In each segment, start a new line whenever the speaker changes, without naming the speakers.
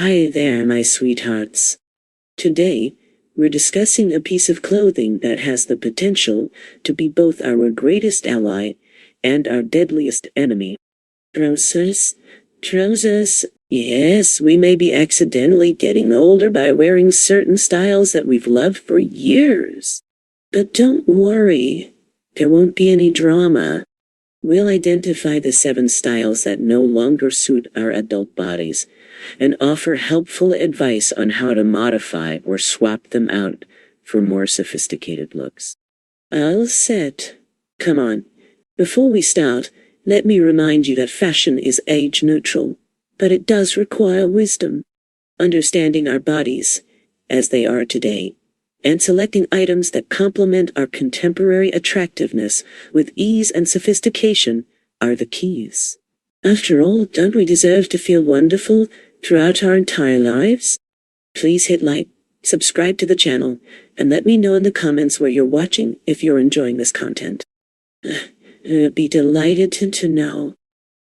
Hi there, my sweethearts. Today, we're discussing a piece of clothing that has the potential to be both our greatest ally and our deadliest enemy. Trousers. Trousers. Yes, we may be accidentally getting older by wearing certain styles that we've loved for years. But don't worry, there won't be any drama. We'll identify the 7 styles that no longer suit our adult bodies and offer helpful advice on how to modify or swap them out for more sophisticated looks. All set. Come on. Before we start, let me remind you that fashion is age neutral, but it does require wisdom. Understanding our bodies as they are today and selecting items that complement our contemporary attractiveness with ease and sophistication are the keys. After all, don't we deserve to feel wonderful throughout our entire lives? Please hit like, subscribe to the channel, and let me know in the comments where you're watching if you're enjoying this content. I'd be delighted to know.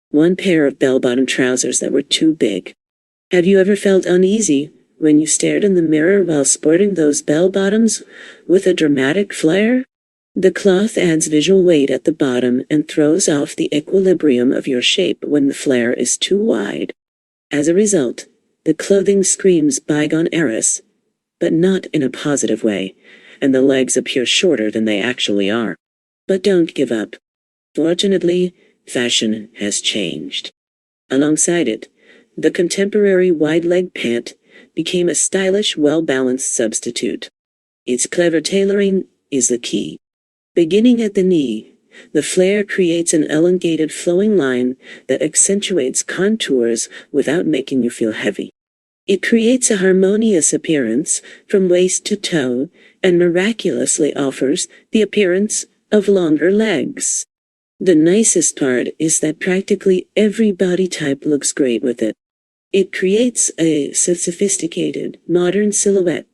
One pair of bell-bottom trousers that were too big. Have you ever felt uneasy when you stared in the mirror while sporting those bell-bottoms with a dramatic flare? The cloth adds visual weight at the bottom and throws off the equilibrium of your shape when the flare is too wide. As a result, the clothing screams bygone eras, but not in a positive way, and the legs appear shorter than they actually are. But don't give up. Fortunately, fashion has changed. Alongside it, the contemporary wide-leg pant became a stylish, well-balanced substitute. Its clever tailoring is the key. Beginning at the knee, the flare creates an elongated flowing line that accentuates contours without making you feel heavy. It creates a harmonious appearance from waist to toe and miraculously offers the appearance of longer legs. The nicest part is that practically every body type looks great with it. It creates a sophisticated, modern silhouette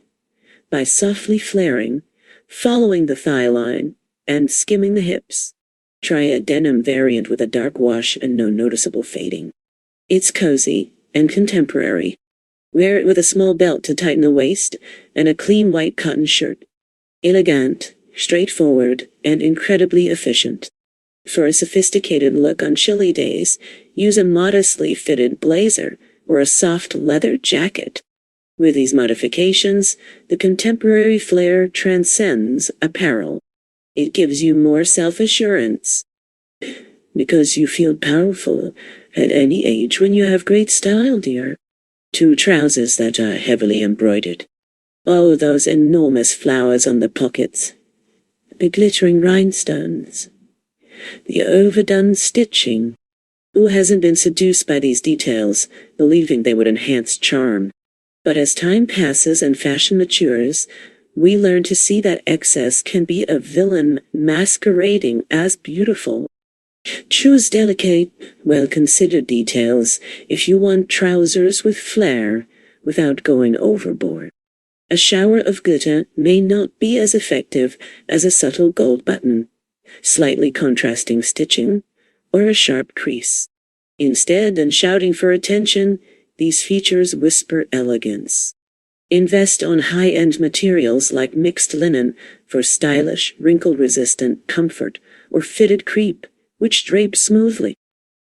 by softly flaring, following the thigh line, and skimming the hips. Try a denim variant with a dark wash and no noticeable fading. It's cozy and contemporary. Wear it with a small belt to tighten the waist and a clean white cotton shirt. Elegant, straightforward, and incredibly efficient. For a sophisticated look on chilly days, use a modestly fitted blazer or a soft leather jacket. With these modifications, the contemporary flare transcends apparel. It gives you more self-assurance, because you feel powerful at any age when you have great style, dear. 2 trousers that are heavily embroidered. Oh, those enormous flowers on the pockets. The glittering rhinestones. The overdone stitching. Who hasn't been seduced by these details, believing they would enhance charm? But as time passes and fashion matures, we learn to see that excess can be a villain masquerading as beautiful. Choose delicate, well-considered details if you want trousers with flair without going overboard. A shower of glitter may not be as effective as a subtle gold button, slightly contrasting stitching, or a sharp crease. Instead, than shouting for attention, these features whisper elegance. Invest on high-end materials like mixed linen for stylish, wrinkle-resistant comfort or fitted crepe, which drape smoothly.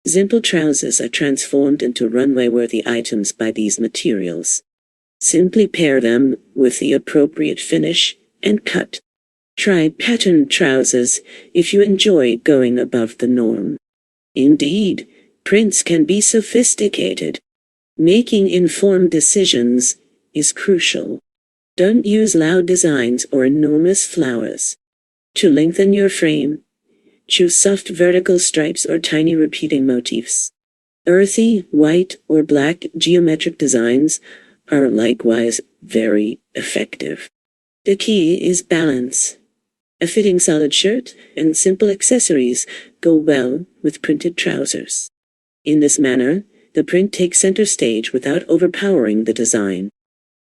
Simple trousers are transformed into runway-worthy items by these materials. Simply pair them with the appropriate finish and cut. Try patterned trousers if you enjoy going above the norm. Indeed, prints can be sophisticated. Making informed decisions is crucial. Don't use loud designs or enormous flowers. To lengthen your frame, choose soft vertical stripes or tiny repeating motifs. Earthy, white, or black geometric designs are likewise very effective. The key is balance. A fitting solid shirt and simple accessories go well with printed trousers. In this manner, the print takes center stage without overpowering the design.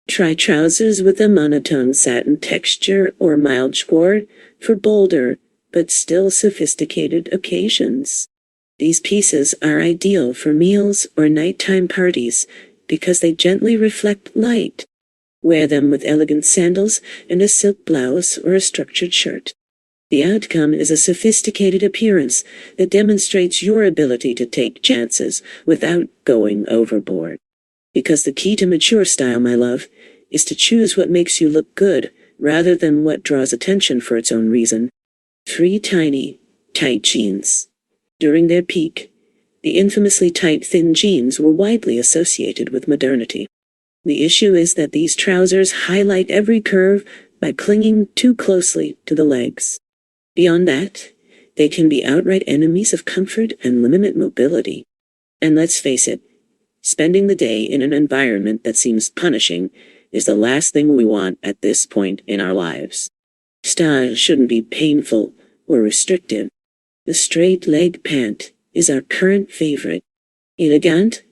Try trousers with a monotone satin texture or mild sword for bolder but still sophisticated occasions. These pieces are ideal for meals or nighttime parties because they gently reflect light. Wear them with elegant sandals and a silk blouse or a structured shirt. The outcome is a sophisticated appearance that demonstrates your ability to take chances without going overboard. Because the key to mature style, my love, is to choose what makes you look good rather than what draws attention for its own reason. 3 tiny, tight jeans. During their peak, the infamously tight, thin jeans were widely associated with modernity. The issue is that these trousers highlight every curve by clinging too closely to the legs. Beyond that, they can be outright enemies of comfort and limit mobility. And let's face it, spending the day in an environment that seems punishing is the last thing we want at this point in our lives. Style shouldn't be painful or restrictive. The straight leg pant is our current favorite. Elegant,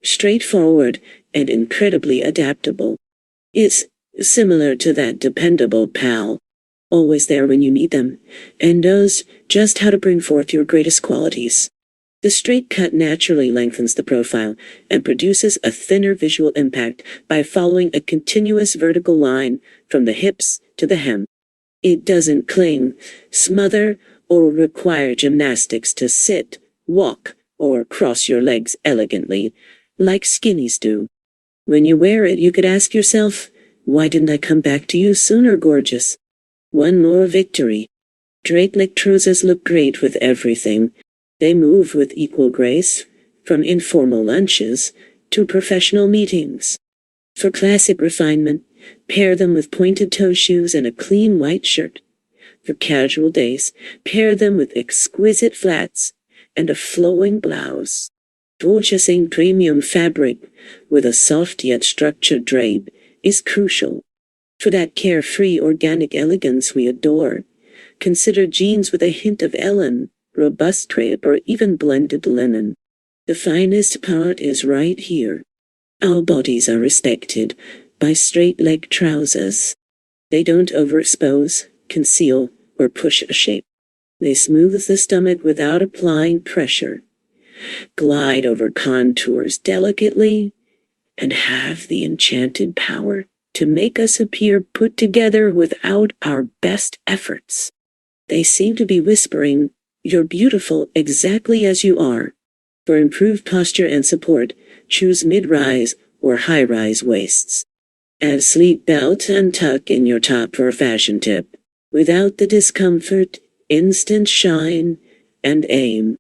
straightforward, and incredibly adaptable. It's similar to that dependable pal, always there when you need them, and knows just how to bring forth your greatest qualities. The straight cut naturally lengthens the profile and produces a thinner visual impact by following a continuous vertical line from the hips to the hem. It doesn't cling, smother, or require gymnastics to sit, walk, or cross your legs elegantly, like skinnies do. When you wear it, you could ask yourself, why didn't I come back to you sooner, gorgeous? One more victory. Straight leg trousers look great with everything. They move with equal grace, from informal lunches to professional meetings. For classic refinement, pair them with pointed toe shoes and a clean white shirt. For casual days, pair them with exquisite flats and a flowing blouse. Purchasing premium fabric with a soft yet structured drape is crucial. For that carefree organic elegance we adore, consider jeans with a hint of Ellen, robust crepe, or even blended linen. The finest part is right here. Our bodies are respected by straight-leg trousers. They don't overexpose, conceal, or push a shape. They smooth the stomach without applying pressure, glide over contours delicately, and have the enchanted power to make us appear put together without our best efforts. They seem to be whispering, "You're beautiful exactly as you are." For improved posture and support, choose mid-rise or high-rise waists. Add sleek belt and tuck in your top for a fashion tip, without the discomfort, instant shine, and aim.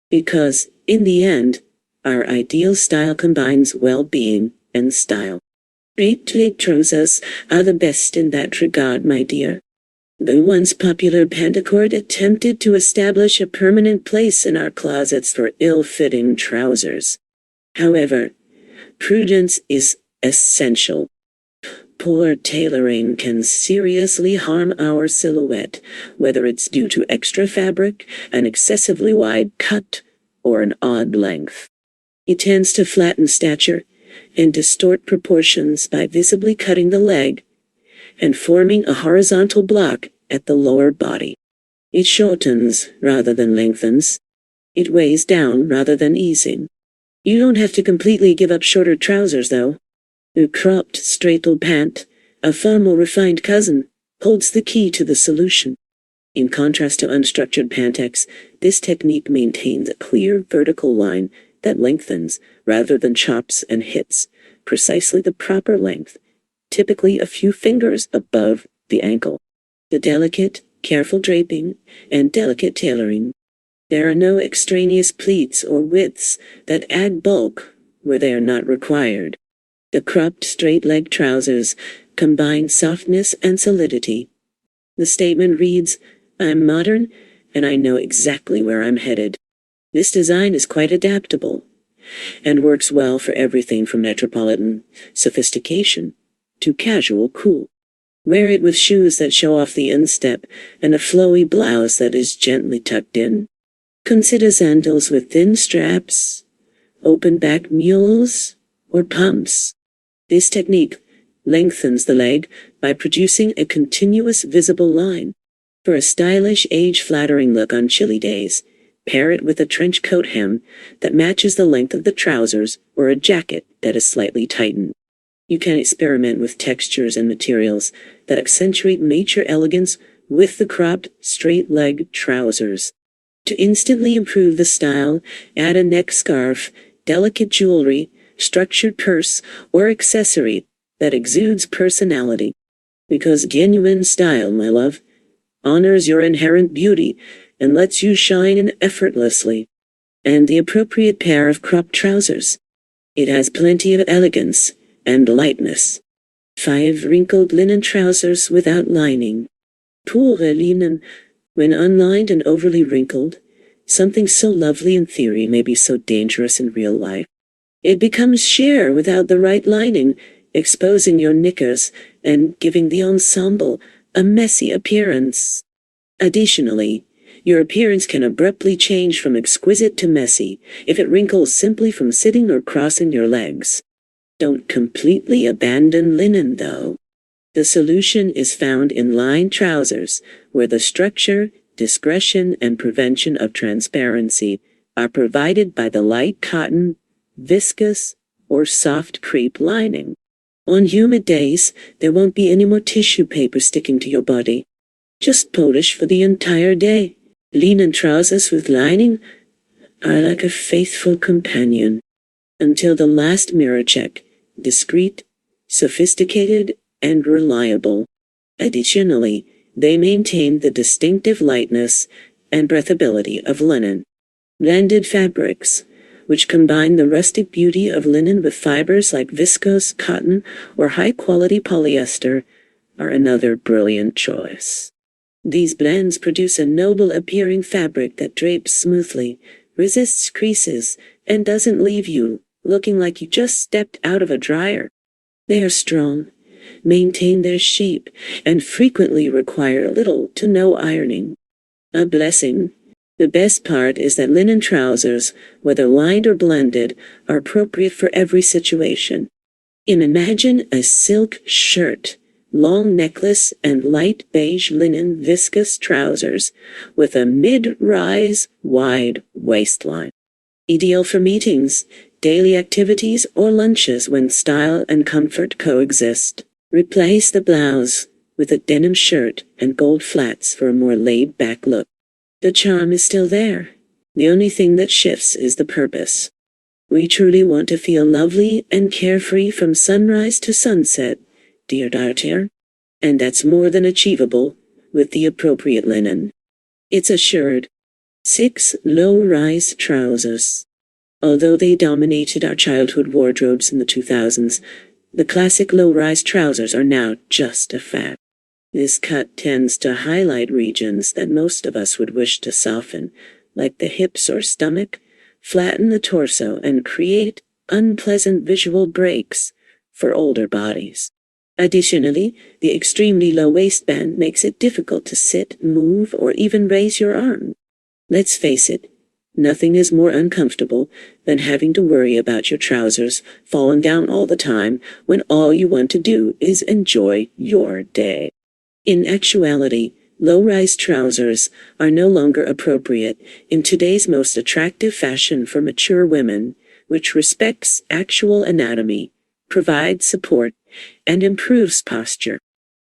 Because, in the end, our ideal style combines well-being and style. Straight-leg trousers are the best in that regard, my dear. The once popular pantacord attempted to establish a permanent place in our closets for ill-fitting trousers. However, prudence is essential. Poor tailoring can seriously harm our silhouette, whether it's due to extra fabric, an excessively wide cut, or an odd length. It tends to flatten stature and distort proportions by visibly cutting the leg and forming a horizontal block at the lower body. It shortens rather than lengthens. It weighs down rather than easing. You don't have to completely give up shorter trousers, though. The cropped straight-leg pant, a far more refined cousin, holds the key to the solution. In contrast to unstructured pantex, this technique maintains a clear vertical line that lengthens rather than chops and hits precisely the proper length, typically a few fingers above the ankle. The delicate, careful draping, and delicate tailoring. There are no extraneous pleats or widths that add bulk where they are not required. The cropped straight-leg trousers combine softness and solidity. The statement reads, "I'm modern, and I know exactly where I'm headed." This design is quite adaptable and works well for everything from metropolitan sophistication to casual cool. Wear it with shoes that show off the instep and a flowy blouse that is gently tucked in. Consider sandals with thin straps, open-back mules, or pumps. This technique lengthens the leg by producing a continuous visible line. For a stylish, age-flattering look on chilly days, Pair it with a trench coat hem that matches the length of the trousers or a jacket that is slightly tightened. You can experiment with textures and materials that accentuate mature elegance with the cropped, straight-leg trousers. To instantly improve the style, add a neck scarf, delicate jewelry, structured purse, or accessory that exudes personality. Because genuine style, my love, honors your inherent beauty and lets you shine in effortlessly. And the appropriate pair of cropped trousers. It has plenty of elegance and lightness. 5 wrinkled linen trousers without lining. Pour linen, when unlined and overly wrinkled, something so lovely in theory may be so dangerous in real life. It becomes sheer without the right lining, exposing your knickers and giving the ensemble a messy appearance. Additionally, your appearance can abruptly change from exquisite to messy if it wrinkles simply from sitting or crossing your legs. Don't completely abandon linen, though. The solution is found in lined trousers, where the structure, discretion, and prevention of transparency are provided by the light cotton, viscose, or soft crepe lining. On humid days, there won't be any more tissue paper sticking to your body. Just polish for the entire day. Linen trousers with lining are like a faithful companion. Until the last mirror check, discreet, sophisticated, and reliable. Additionally, they maintain the distinctive lightness and breathability of linen. Blended fabrics, which combine the rustic beauty of linen with fibers like viscose, cotton, or high-quality polyester, are another brilliant choice. These blends produce a noble-appearing fabric that drapes smoothly, resists creases, and doesn't leave you looking like you just stepped out of a dryer. They are strong, maintain their shape, and frequently require little to no ironing. A blessing. The best part is that linen trousers, whether lined or blended, are appropriate for every situation. Imagine a silk shirt, long necklace, and light beige linen viscose trousers with a mid-rise wide waistline. Ideal for meetings, daily activities, or lunches when style and comfort coexist. Replace the blouse with a denim shirt and gold flats for a more laid-back look. The charm is still there. The only thing that shifts is the purpose. We truly want to feel lovely and carefree from sunrise to sunset, dear daughter. And that's more than achievable with the appropriate linen. It's assured. 6 low-rise trousers. Although they dominated our childhood wardrobes in the 2000s, the classic low-rise trousers are now just a fad. This cut tends to highlight regions that most of us would wish to soften, like the hips or stomach, flatten the torso, and create unpleasant visual breaks for older bodies. Additionally, the extremely low waistband makes it difficult to sit, move, or even raise your arm. Let's face it, nothing is more uncomfortable than having to worry about your trousers falling down all the time when all you want to do is enjoy your day. In actuality, low-rise trousers are no longer appropriate in today's most attractive fashion for mature women, which respects actual anatomy, provides support, and improves posture.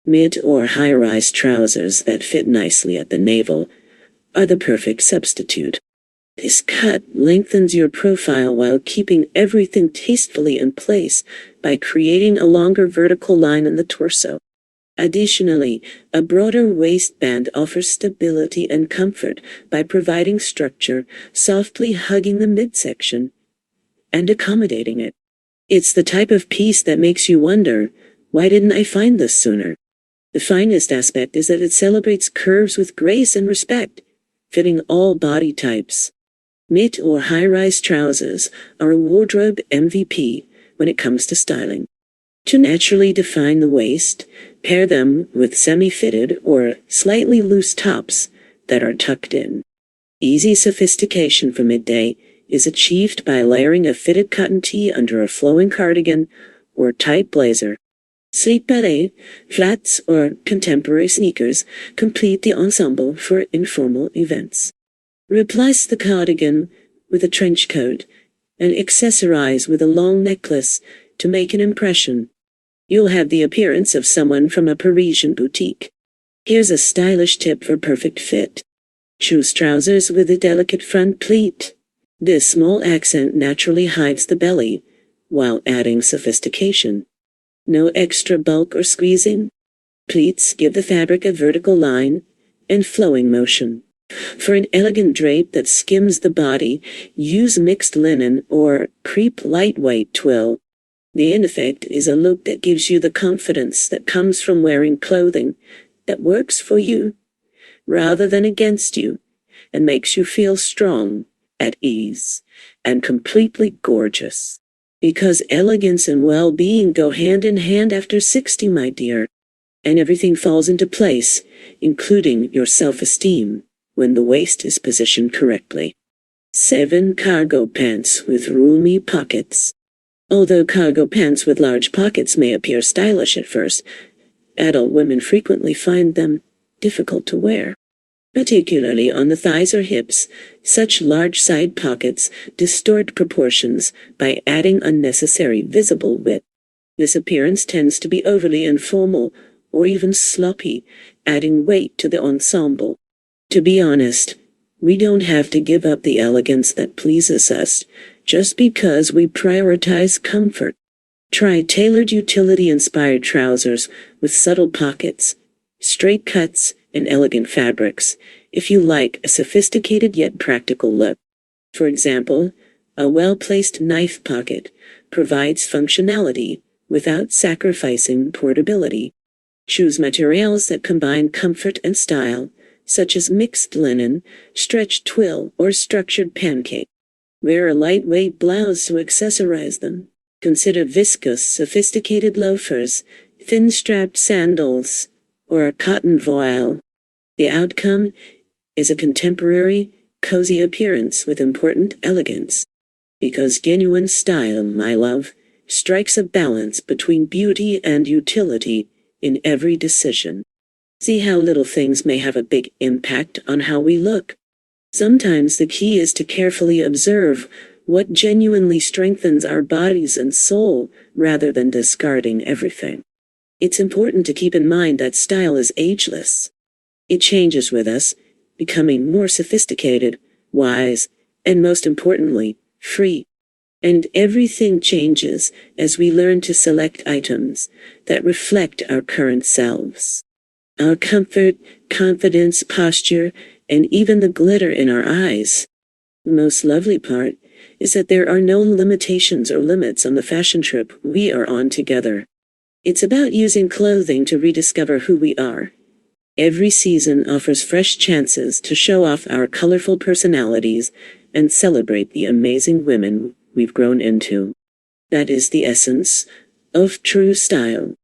Mid- or high-rise trousers that fit nicely at the navel are the perfect substitute. This cut lengthens your profile while keeping everything tastefully in place by creating a longer vertical line in the torso. Additionally, a broader waistband offers stability and comfort by providing structure, softly hugging the midsection and accommodating it. It's the type of piece that makes you wonder, why didn't I find this sooner? The finest aspect is that it celebrates curves with grace and respect, fitting all body types. Mid- or high-rise trousers are a wardrobe MVP when it comes to styling. To naturally define the waist, pair them with semi-fitted or slightly loose tops that are tucked in. Easy sophistication for midday is achieved by layering a fitted cotton tee under a flowing cardigan or tight blazer. Sleek ballet, flats, or contemporary sneakers complete the ensemble for informal events. Replace the cardigan with a trench coat and accessorize with a long necklace to make an impression. You'll have the appearance of someone from a Parisian boutique. Here's a stylish tip for perfect fit. Choose trousers with a delicate front pleat. This small accent naturally hides the belly, while adding sophistication. No extra bulk or squeezing. Pleats give the fabric a vertical line and flowing motion. For an elegant drape that skims the body, use mixed linen or crepe lightweight twill. The end effect is a look that gives you the confidence that comes from wearing clothing that works for you, rather than against you, and makes you feel strong, at ease, and completely gorgeous. Because elegance and well-being go hand in hand after 60, my dear, and everything falls into place, including your self-esteem, when the waist is positioned correctly. 7. Cargo pants with roomy pockets. Although cargo pants with large pockets may appear stylish at first, adult women frequently find them difficult to wear. Particularly on the thighs or hips, such large side pockets distort proportions by adding unnecessary visible width. This appearance tends to be overly informal or even sloppy, adding weight to the ensemble. To be honest, we don't have to give up the elegance that pleases us just because we prioritize comfort. Try tailored utility-inspired trousers with subtle pockets, straight cuts, and elegant fabrics if you like a sophisticated yet practical look. For example, a well-placed knife pocket provides functionality without sacrificing portability. Choose materials that combine comfort and style, such as mixed linen, stretched twill, or structured pancake. Wear a lightweight blouse to accessorize them. Consider viscose, sophisticated loafers, thin-strapped sandals, or a cotton voile. The outcome is a contemporary, cozy appearance with important elegance. Because genuine style, my love, strikes a balance between beauty and utility in every decision. See how little things may have a big impact on how we look. Sometimes the key is to carefully observe what genuinely strengthens our bodies and soul rather than discarding everything. It's important to keep in mind that style is ageless. It changes with us, becoming more sophisticated, wise, and most importantly, free. And everything changes as we learn to select items that reflect our current selves. Our comfort, confidence, posture, and even the glitter in our eyes. The most lovely part is that there are no limitations or limits on the fashion trip we are on together. It's about using clothing to rediscover who we are. Every season offers fresh chances to show off our colorful personalities and celebrate the amazing women we've grown into. That is the essence of true style.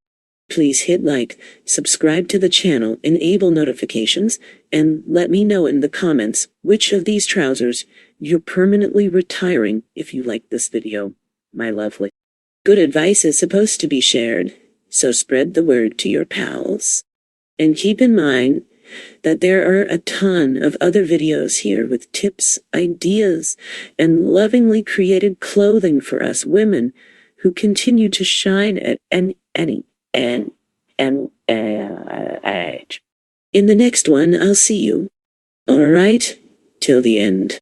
Please hit like, subscribe to the channel, enable notifications, and let me know in the comments which of these trousers you're permanently retiring if you like this video, my lovely. Good advice is supposed to be shared, so spread the word to your pals. And keep in mind that there are a ton of other videos here with tips, ideas, and lovingly created clothing for us women who continue to shine at any age. In the next one, I'll see you. All right, till the end.